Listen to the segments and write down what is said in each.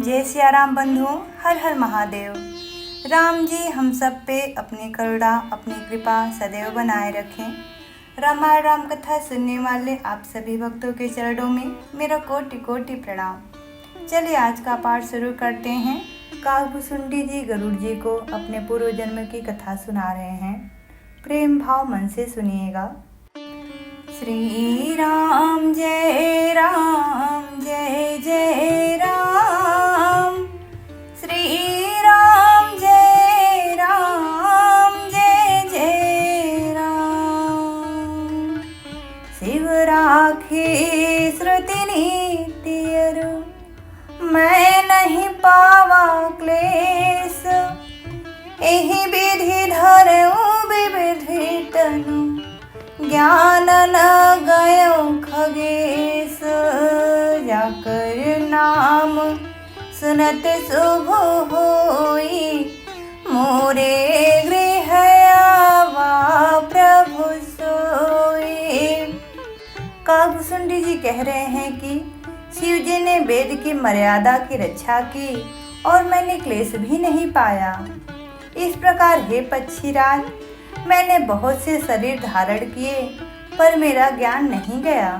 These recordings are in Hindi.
जय सिया राम बंधुओं, हर हर महादेव। राम जी हम सब पे अपनी करुणा, अपनी कृपा सदैव बनाए रखें। रामायण राम कथा सुनने वाले आप सभी भक्तों के चरणों में मेरा कोटि कोटि प्रणाम। चलिए आज का पाठ शुरू करते हैं। काकभुसुंडी जी गरुड़ जी को अपने पूर्व जन्म की कथा सुना रहे हैं। प्रेम भाव मन से सुनिएगा। श्री राम जय जय राम, श्री राम जय जय राम। शिव राखे श्रुति नीतियरु, मैं नहीं पावा क्लेश। एहि विधि धरऊ विविधि तनु, ज्ञान न गयो खगेश। जाकर नाम सुनत शुभ होई, मोरे गृह आवा प्रभु सोई। काकभुसुंडी जी कह रहे हैं कि शिव जी ने वेद की मर्यादा की रक्षा की और मैंने क्लेश भी नहीं पाया। इस प्रकार हे पक्षीराज, मैंने बहुत से शरीर धारण किए पर मेरा ज्ञान नहीं गया।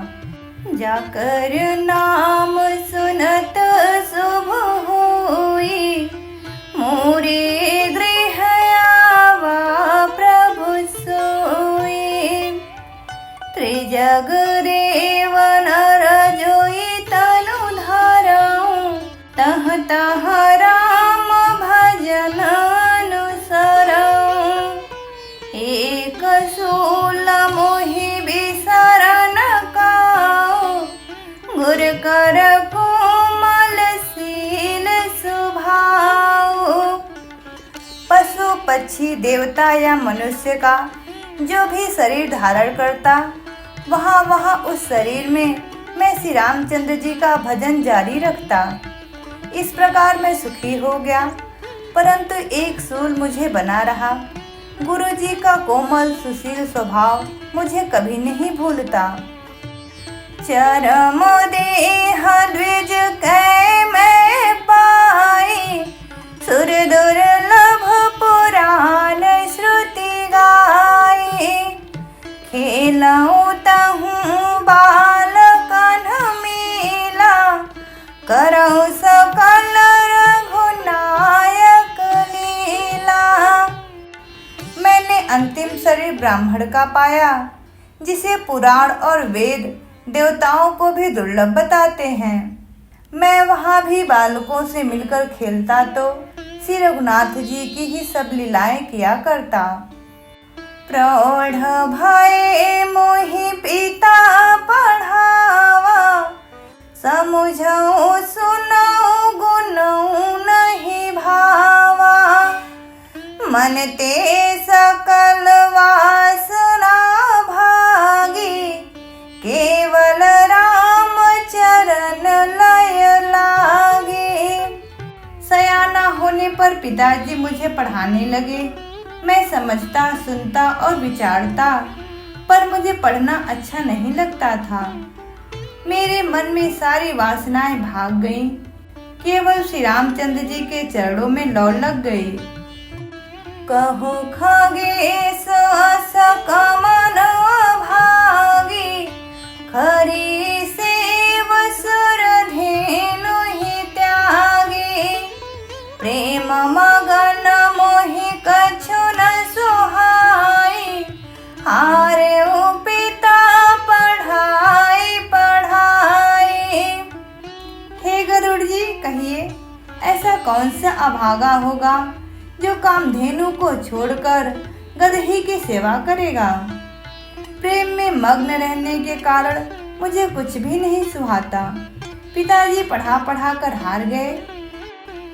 जाकर नाम सुनत शुभ होई, मोरे गृह आवा प्रभु सोई। त्रिजग देव नर जोई तनु धरऊ, तह तह राम भजन अनुसरऊ। एक सूल मोहि बिसरन काऊ, गुर कर कोमल शील सुभाऊ। पशु पक्षी देवता या मनुष्य का जो भी शरीर धारण करता, वहाँ उस शरीर में मैं श्री रामचंद्र जी का भजन जारी रखता। इस प्रकार मैं सुखी हो गया, परंतु एक सूल मुझे बना रहा। गुरु जी का कोमल सुशील स्वभाव मुझे कभी नहीं भूलता। चरम देह द्विज कै मैं पाई, सुर दुर्लभ पुराण श्रुति गाई। खेलऊँ तहूँ बाल कन्ह मेला, करऊँ सकल रघुनायक लीला। मैंने अंतिम शरीर ब्राह्मण का पाया, जिसे पुराण और वेद देवताओं को भी दुर्लभ बताते हैं। मैं वहाँ भी बालकों से मिलकर खेलता तो श्री रघुनाथ जी की ही सब लीलाएं किया करता। प्रौढ़ भये मोहि पिता पढ़ावा, समुझऊ सुनऊ गुनऊ नहीं भावा। मन ते सकल वासना भागी, केवल राम चरण लय लागे। सयाना होने पर पिताजी मुझे पढ़ाने लगे। मैं समझता, सुनता और विचारता, पर मुझे पढ़ना अच्छा नहीं लगता था। मेरे मन में सारी वासनाएं भाग गईं, केवल श्री रामचंद्र जी के चरणों में लौ लग गई। कहु खगेश सकमन भागी, खरी सेव सुर धेनु ही त्यागी। प्रेम मगन मोहि कछु न सुहाई, हारे पिता पढ़ाई पढ़ाई। हे गरुड़ जी, कहिए ऐसा कौन सा अभागा होगा जो कामधेनु को छोड़कर गदही की सेवा करेगा। प्रेम में मग्न रहने के कारण मुझे कुछ भी नहीं सुहाता। पिताजी पढ़ा पढ़ा कर हार गए।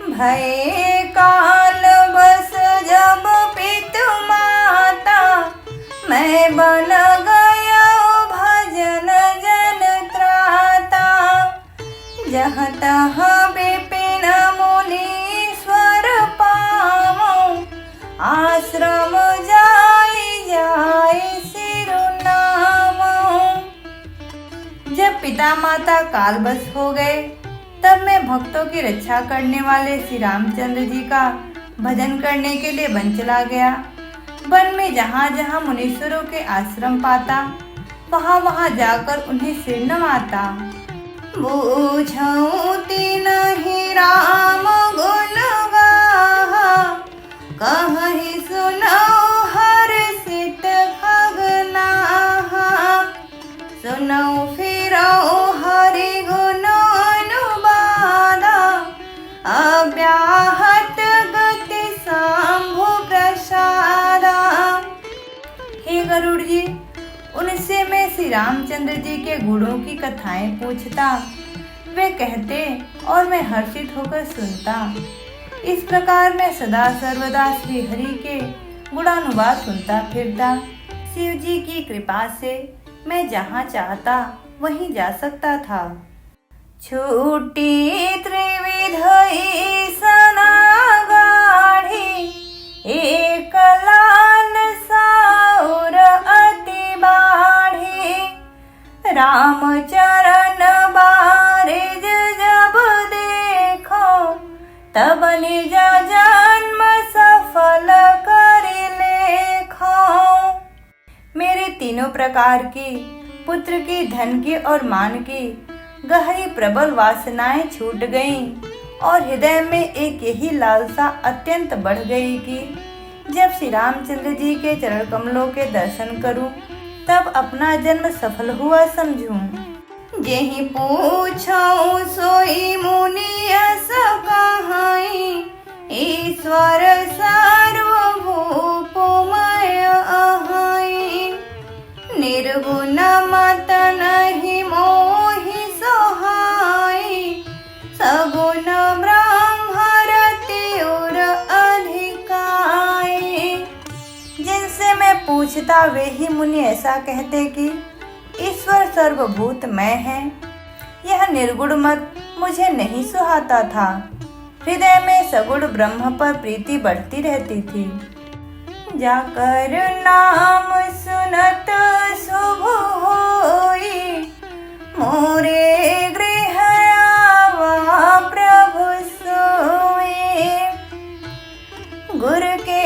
भये काल बस जब पितु माता, मैं बन गया भजन जन त्राता। जहाँ तहाँ विपिन मुनीश्वर पावऊँ, आश्रम जाई जाई सिरुनामऊँ। जब पिता माता कालवश हो गए तब मैं भक्तों की रक्षा करने वाले श्री रामचंद्र जी का भजन करने के लिए वन चला गया। वन में जहाँ जहाँ मुनीश्वरों के आश्रम पाता, वहाँ वहाँ जाकर उन्हें सिर नवाता। बूझऊ तिनहि राम गुण गाहा, कहहि सुनऊ हर्षित खगनाहा। सुनऊ फिरऊ हरि गुण अनुबादा, अव्याहत गति शंभु प्रसादा। हे गरुड़ जी, उनसे मैं श्री रामचंद्र जी के गुणों की कथाएं पूछता, वे कहते और मैं हर्षित होकर सुनता। इस प्रकार मैं सदा सर्वदा श्री हरि के गुणानुवाद सुनता फिरता। शिव जी की कृपा से मैं जहाँ चाहता वहीं जा सकता था। छूटी त्रिविध ईसना गाढ़ी, एक लाल साउर अति बाढ़ी। राम चरण बारिज जब देखो, तब निज जन्म सफल कर लेखो। मेरे तीनों प्रकार की, पुत्र की, धन की और मान की गहरी प्रबल वासनाएं छूट गईं और हृदय में एक यही लालसा अत्यंत बढ़ गई कि जब श्री रामचंद्र जी के चरण कमलों के दर्शन करूं, तब अपना जन्म सफल हुआ समझूं। जेहि पूछऊं सोई मुनि यस कहाई, ईश्वर सर्वभूपमय अहाई। निर्गुण मत नहीं मोहि सोहाई, सगुण ब्रह्मरति उर अधिकाई। जिनसे मैं पूछता वे ही मुनि ऐसा कहते कि ईश्वर सर्वभूतमय है। यह निर्गुण मत मुझे नहीं सुहाता था। हृदय में सगुण ब्रह्म पर प्रीति बढ़ती रहती थी। जाकर नाम सुनत शुभ होई, मोरे गृह आवा प्रभु सोई। गुरु के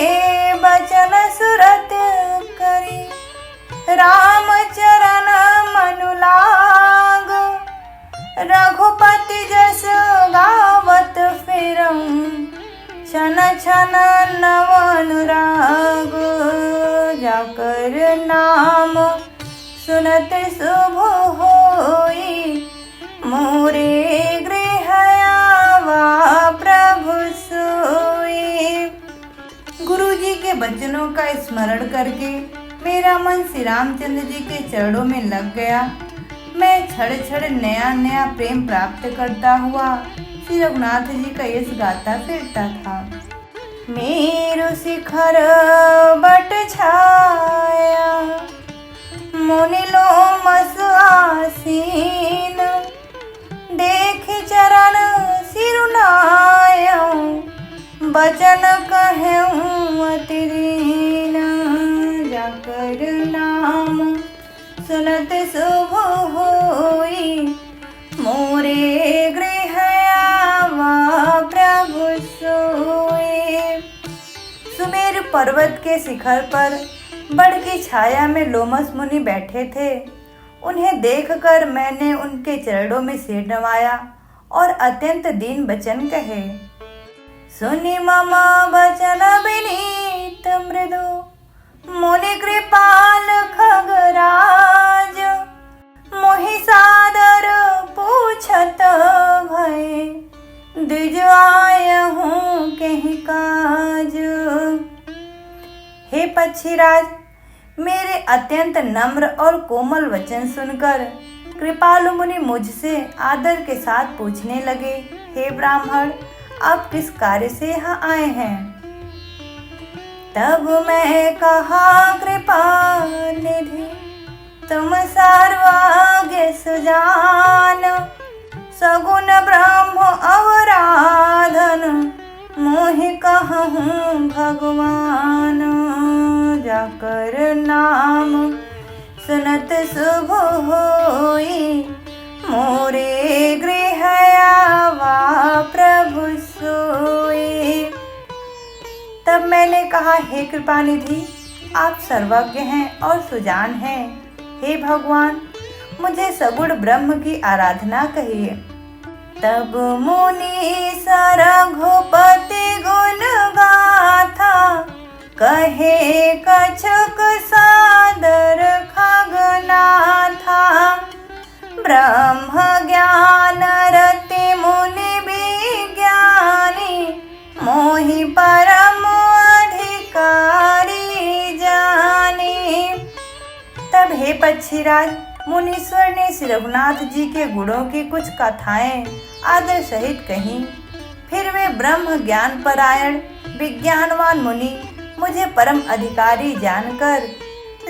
बचन सुरत करी, राम चरण मनु लाग। रघुपति जस गावत फिरऊं, छन छन नव अनुराग। जाकर नाम सुनत शुभ होई, मोरे गृह आवा प्रभु सोई। गुरु जी के वचनों का स्मरण करके मेरा मन श्री रामचंद्र जी के चरणों में लग गया। मैं क्षण क्षण नया नया प्रेम प्राप्त करता हुआ श्री रघुनाथ जी का यश गाता फिरता था। मेरु शिखर बट छाया, मुनि लोमस आसीन। देख चरण सिरुनायऊं, बचन कहऊं अति दीन। जाकर नाम सुनत शुभ होई, मोरे गृह आवा प्रभु सोई। सुमेरु पर्वत के शिखर पर बड़ की छाया में लोमस मुनि बैठे थे। उन्हें देखकर मैंने उनके चरणों में सिर नवाया और अत्यंत दीन वचन कहे। सुनि मम वचन विनीत मृदु, मुनि कृपाल खगराज। मोहि सादर पूछत भय, द्विज आयहूं केहि काज। हे पक्षीराज, मेरे अत्यंत नम्र और कोमल वचन सुनकर कृपालु मुनि मुझसे आदर के साथ पूछने लगे, हे ब्राह्मण, आप किस कार्य से यहाँ आए हैं? तब मैं कहा, कृपा निधि तुम सर्वज्ञ सुजान। सगुण ब्रह्म अवराधन, मोहि कहूँ भगवान। जाकर नाम सुनत शुभ होई, मोरे गृह आवा कहा, हे कृपानिधि, आप सर्वज्ञ हैं और सुजान हैं। हे भगवान, मुझे सगुण ब्रह्म की आराधना कहिए। तब मुनि रघुपति गुण गाथा, कहे कछुक सादर खगनाथा। ब्रह्म ज्ञान रति मुनि विज्ञानी, मोहि परम अधिकारी जानी। तब हे पक्षीराज, मुनीश्वर ने श्री रघुनाथ जी के गुणों की कुछ कथाएं आदर सहित कहीं। फिर वे ब्रह्म ज्ञान परायण विज्ञानवान मुनि मुझे परम अधिकारी जानकर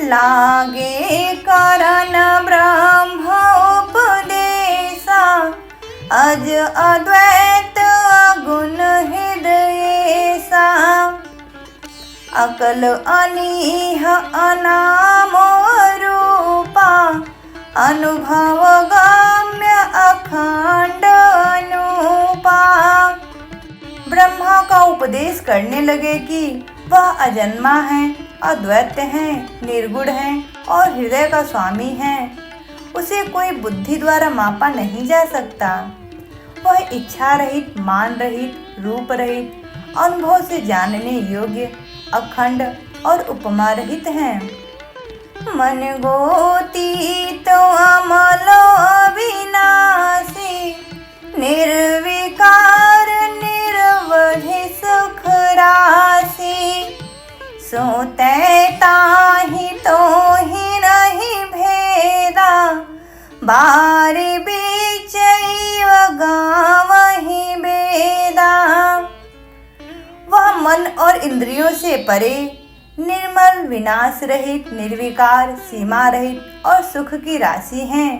लागे करन ब्रह्म उपदेशा। अज अद्वैत अगुण हृदयेशा, अकल अनीह अनाम रूपा। अनुभव गम्य अखंड अनूपा। ब्रह्मा का उपदेश करने लगे कि वह अजन्मा है, अद्वैत है, निर्गुण है और हृदय का स्वामी है। उसे कोई बुद्धि द्वारा मापा नहीं जा सकता। वह इच्छा रहित, मान रहित, रूप रहित, अनुभव से जानने योग्य, अखंड और उपमा रहित है। मन गोती तो अमल अविनाशी, निर्विकार निरवधि सुख राशि। सोते ताहि तो ही नहीं भेदा, बारी बीच गावहि बेदा। वह मन और इंद्रियों से परे, निर्मल, विनाश रहित, निर्विकार, सीमा रहित और सुख की राशि हैं।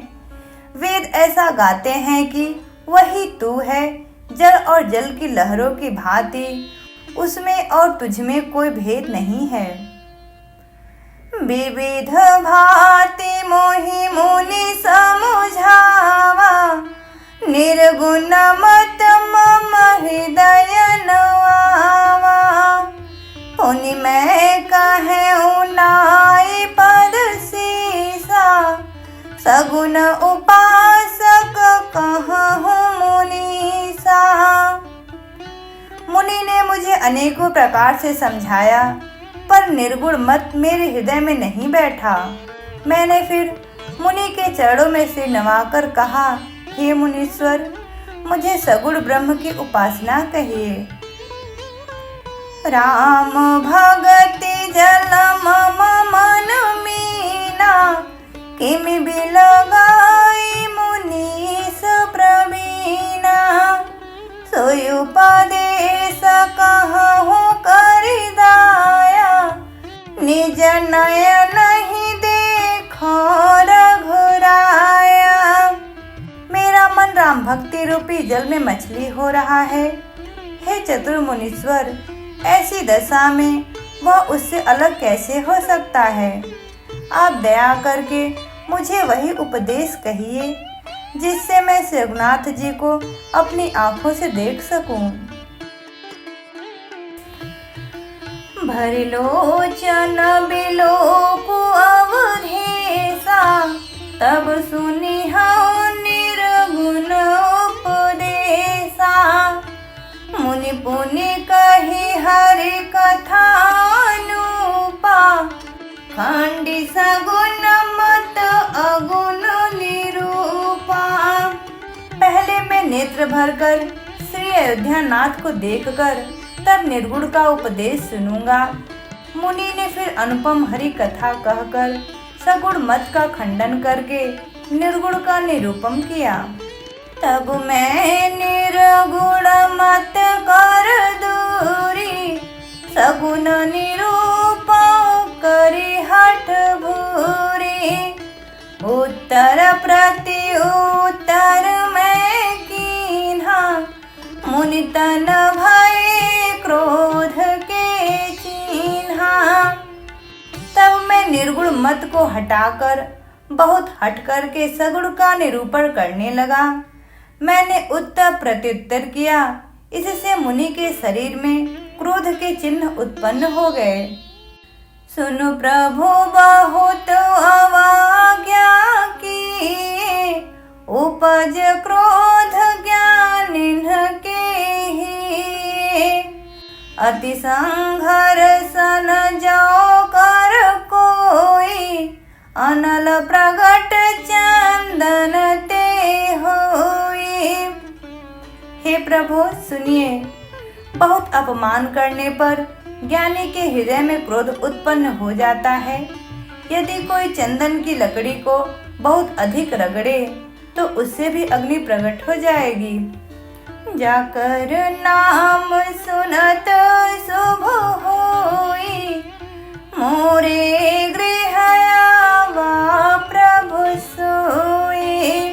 वेद ऐसा गाते हैं कि वही तू है, जल और जल की लहरों की भांति। उसमें और तुझमें कोई भेद नहीं है। विविध भांति मोहि मुनि समुझावा, निर्गुण मत मम हृदय नवावा। पुनि मैं कहूँ नाई पद सीसा, सगुण उपासक कहूँ मुनीसा। मुनि ने मुझे अनेकों प्रकार से समझाया, पर निर्गुण मत मेरे हृदय में नहीं बैठा। मैंने फिर मुनि के चरणों में सिर नवाकर कहा, हे मुनीश्वर, मुझे सगुण ब्रह्म की उपासना कहिए। राम भगति जल मम मन मीना, किमि बिलगाई मुनीस प्रवीणा। सोई उपदेश कहूँ करि दाया, निज नयन ही देखो रघुराया। मेरा मन राम भक्ति रूपी जल में मछली हो रहा है। हे चतुर मुनीश्वर, ऐसी दशा में वह उससे अलग कैसे हो सकता है। आप दया करके मुझे वही उपदेश कहिए, जिससे मैं श्री रघुनाथ जी को अपनी आंखों से देख सकूं। भरि लोचन बिलोकु अवधेशा, तब सुनि हऊँ निर्गुण उपदेशा। मुनि पुनि कही हरि कथानुपा, खंडी सगुण मत अगुण निरूपा। पहले मैं नेत्र भरकर श्री अयोध्या नाथ को देखकर तब निर्गुण का उपदेश सुनूंगा। मुनि ने फिर अनुपम हरि कथा कहकर सगुण मत का खंडन करके निर्गुण का निरूपण किया। तब मैं निर्गुण मत कर दूरी, सगुण निरूपण करी हठ भूरी। उत्तर प्रति उत्तर मैं कीन्हा, मुनि तन भय क्रोध के चिन्हा। तब मैं निर्गुण मत को हटाकर बहुत हट करके सगुण का निरूपण करने लगा। मैंने उत्तर प्रत्युत्तर किया। इससे मुनि के शरीर में क्रोध के चिन्ह उत्पन्न हो गए। सुनो प्रभु बहुत अवज्ञा की, उपज क्रोध ज्ञान इनके ही। अति संघर्षण जो कर कोई, अनल प्रगट चंदन ते होई। हे प्रभु सुनिए, बहुत अपमान करने पर ज्ञानी के हृदय में क्रोध उत्पन्न हो जाता है। यदि कोई चंदन की लकड़ी को बहुत अधिक रगड़े तो उससे भी अग्नि प्रकट हो जाएगी। जाकर नाम सुनत शुभ होई, मोरे गृह आवा प्रभु सोई।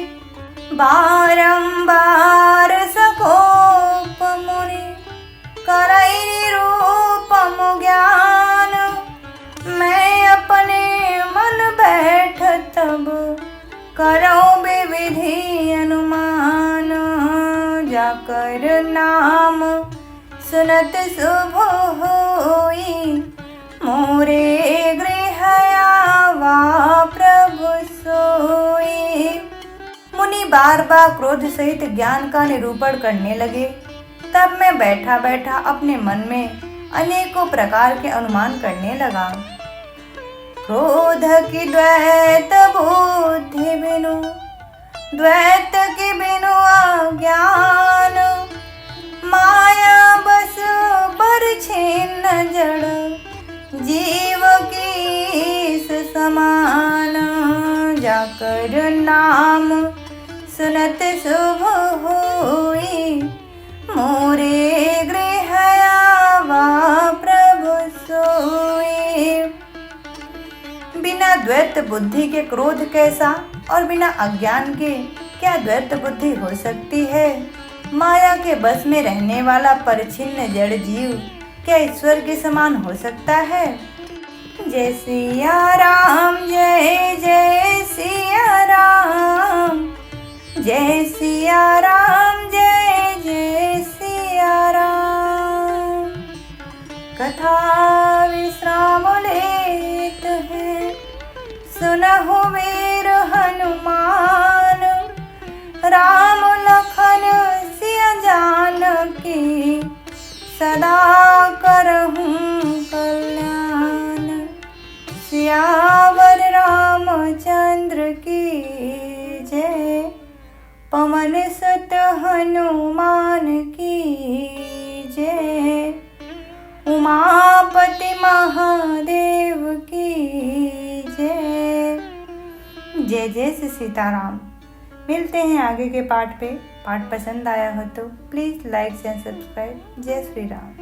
बारंबार सकोप मुनि करई निरूपम ज्ञान, मैं अपने मन बैठ तब करो विविधि अनुमान। जाकर नाम सुनत शुभ होई, मोरे गृह आवा प्रभु सोई। मुनि बार बार क्रोध सहित ज्ञान का निरूपण करने लगे। तब मैं बैठा बैठा अपने मन में अनेकों प्रकार के अनुमान करने लगा। क्रोध की द्वैत बुद्धि बिनु, द्वैत की बिनु अज्ञान। माया बस पर छिन्न जड़, जीव की समान। जाकर नाम सुनत शुभ होई, मोरे गृह आवा प्रभु सोई। बिना द्वैत बुद्धि के क्रोध कैसा, और बिना अज्ञान के क्या द्वैत बुद्धि हो सकती है। माया के बस में रहने वाला परिच्छिन्न जड़ जीव क्या ईश्वर के समान हो सकता है। जय सिया राम, जय जय सिया राम, जय सिया राम, जय जय सिया राम। कथा विश्राम लेत है, सुनहु वीर हनुमान। राम लखन सिया जानकी, सदा करहूँ कल्याण। सियावर रामचंद्र की जय, पवन सुत हनुमान की जय। उमापति महादेव की जय। जय जय श्री सीताराम। मिलते हैं आगे के पाठ पे। पाठ पसंद आया हो तो प्लीज़ लाइक एंड सब्सक्राइब। जय श्री राम।